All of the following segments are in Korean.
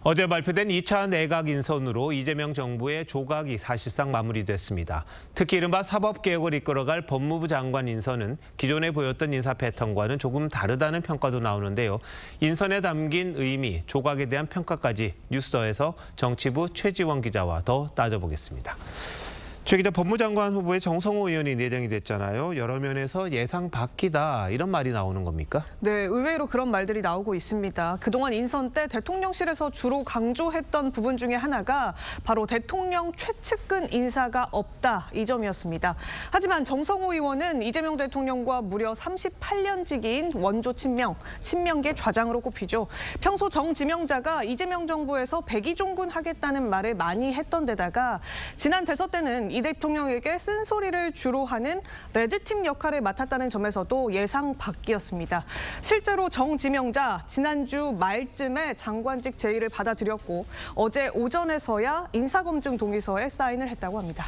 어제 발표된 2차 내각 인선으로 이재명 정부의 조각이 사실상 마무리됐습니다. 특히 이른바 사법개혁을 이끌어갈 법무부 장관 인선은 기존에 보였던 인사 패턴과는 조금 다르다는 평가도 나오는데요. 인선에 담긴 의미, 조각에 대한 평가까지 뉴스더에서 정치부 최지원 기자와 더 따져보겠습니다. 최 기자, 법무장관 후보에 정성호 의원이 내정이 됐잖아요. 여러 면에서 예상 밖이다 이런 말이 나오는 겁니까? 네, 의외로 그런 말들이 나오고 있습니다. 그동안 인선 때 대통령실에서 주로 강조했던 부분 중에 하나가 바로 대통령 최측근 인사가 없다 이 점이었습니다. 하지만 정성호 의원은 이재명 대통령과 무려 38년 지기인 원조 친명계 좌장으로 꼽히죠. 평소 정지명자가 이재명 정부에서 백의종군 하겠다는 말을 많이 했던 데다가 지난 대선 때는 이 대통령에게 쓴소리를 주로 하는 레드팀 역할을 맡았다는 점에서도 예상 밖이었습니다. 실제로 정지명자 지난주 말쯤에 장관직 제의를 받아들였고 어제 오전에서야 인사검증 동의서에 사인을 했다고 합니다.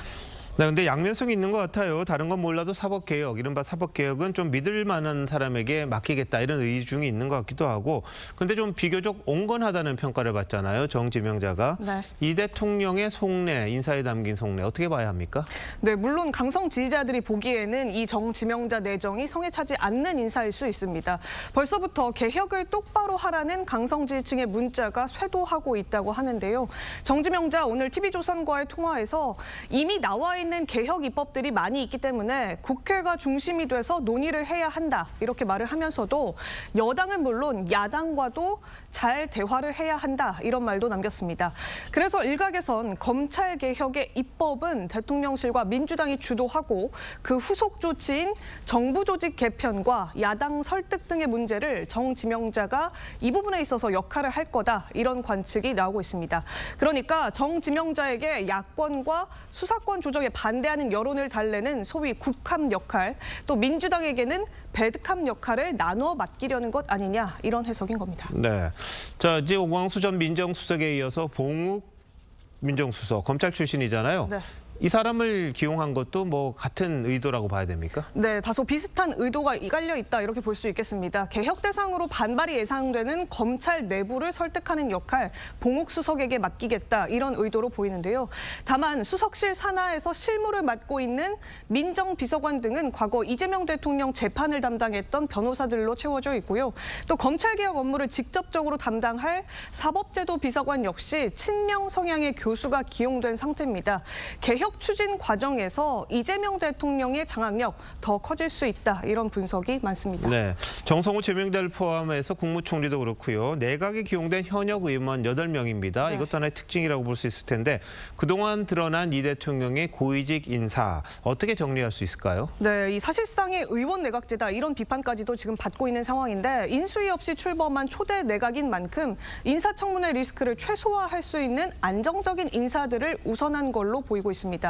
네, 근데 양면성이 있는 것 같아요. 다른 건 몰라도 사법개혁, 이른바 사법개혁은 좀 믿을 만한 사람에게 맡기겠다 이런 의중이 있는 것 같기도 하고, 근데 좀 비교적 온건하다는 평가를 받잖아요. 정지명자가. 네. 이 대통령의 속내, 인사에 담긴 속내 어떻게 봐야 합니까? 네, 물론 강성 지지자들이 보기에는 이 정지명자 내정이 성에 차지 않는 인사일 수 있습니다. 벌써부터 개혁을 똑바로 하라는 강성 지지층의 문자가 쇄도하고 있다고 하는데요. 정지명자 오늘 TV조선과의 통화에서 이미 나와 있는 개혁 입법들이 많이 있기 때문에 국회가 중심이 돼서 논의를 해야 한다 이렇게 말을 하면서도 여당은 물론 야당과도 잘 대화를 해야 한다 이런 말도 남겼습니다. 그래서 일각에선 검찰 개혁의 입법은 대통령실과 민주당이 주도하고 그 후속 조치인 정부 조직 개편과 야당 설득 등의 문제를 정지명자가 이 부분에 있어서 역할을 할 거다 이런 관측이 나오고 있습니다. 그러니까 정지명자에게 야권과 수사권 조정에 반대하는 여론을 달래는 소위 국함 역할, 또 민주당에게는 배드캄 역할을 나눠 맡기려는 것 아니냐 이런 해석인 겁니다. 네, 자 이제 오광수 전 민정수석에 이어서 봉욱 민정수석 검찰 출신이잖아요. 네. 이 사람을 기용한 것도 뭐 같은 의도라고 봐야 됩니까? 네, 다소 비슷한 의도가 이갈려 있다 이렇게 볼 수 있겠습니다. 개혁 대상으로 반발이 예상되는 검찰 내부를 설득하는 역할, 봉욱 수석에게 맡기겠다 이런 의도로 보이는데요. 다만 수석실 산하에서 실무를 맡고 있는 민정비서관 등은 과거 이재명 대통령 재판을 담당했던 변호사들로 채워져 있고요. 또 검찰개혁 업무를 직접적으로 담당할 사법제도 비서관 역시 친명 성향의 교수가 기용된 상태입니다. 개혁 추진 과정에서 이재명 대통령의 장악력 더 커질 수 있다 이런 분석이 많습니다. 네, 정성호 제명자를 포함해서 국무총리도 그렇고요. 내각에 기용된 현역 의원 8명입니다. 네. 이것도 하나의 특징이라고 볼 수 있을 텐데 그동안 드러난 이 대통령의 고위직 인사 어떻게 정리할 수 있을까요? 네, 이 사실상의 의원 내각제다 이런 비판까지도 지금 받고 있는 상황인데 인수위 없이 출범한 초대 내각인 만큼 인사청문회 리스크를 최소화할 수 있는 안정적인 인사들을 우선한 걸로 보이고 있습니다.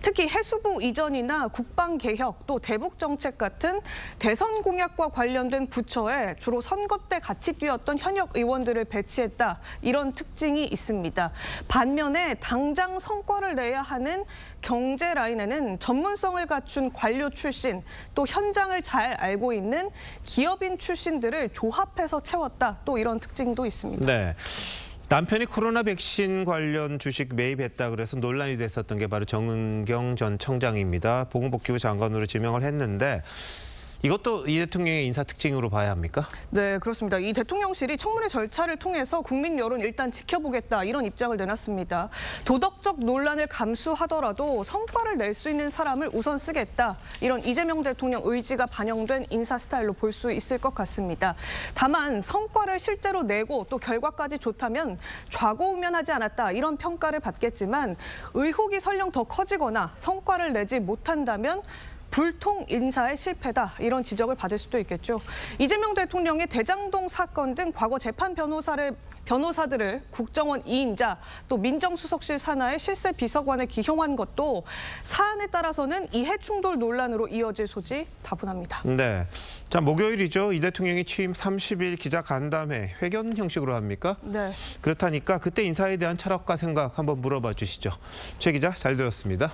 특히 해수부 이전이나 국방개혁 또 대북정책 같은 대선 공약과 관련된 부처에 주로 선거 때 같이 뛰었던 현역 의원들을 배치했다 이런 특징이 있습니다. 반면에 당장 성과를 내야 하는 경제 라인에는 전문성을 갖춘 관료 출신 또 현장을 잘 알고 있는 기업인 출신들을 조합해서 채웠다 또 이런 특징도 있습니다. 네. 남편이 코로나 백신 관련 주식 매입했다 그래서 논란이 됐었던 게 바로 정은경 전 청장입니다. 보건복지부 장관으로 지명을 했는데 이것도 이 대통령의 인사 특징으로 봐야 합니까? 네, 그렇습니다. 이 대통령실이 청문회 절차를 통해서 국민 여론 일단 지켜보겠다 이런 입장을 내놨습니다. 도덕적 논란을 감수하더라도 성과를 낼 수 있는 사람을 우선 쓰겠다. 이런 이재명 대통령 의지가 반영된 인사 스타일로 볼 수 있을 것 같습니다. 다만 성과를 실제로 내고 또 결과까지 좋다면 좌고우면하지 않았다 이런 평가를 받겠지만 의혹이 설령 더 커지거나 성과를 내지 못한다면 불통 인사의 실패다 이런 지적을 받을 수도 있겠죠. 이재명 대통령의 대장동 사건 등 과거 재판 변호사들을 국정원 2인자 또 민정수석실 산하의 실세 비서관에 기용한 것도 사안에 따라서는 이해충돌 논란으로 이어질 소지 다분합니다. 네, 자 목요일이죠. 이 대통령이 취임 30일 기자간담회 회견 형식으로 합니까? 네. 그렇다니까 그때 인사에 대한 철학과 생각 한번 물어봐 주시죠. 최 기자 잘 들었습니다.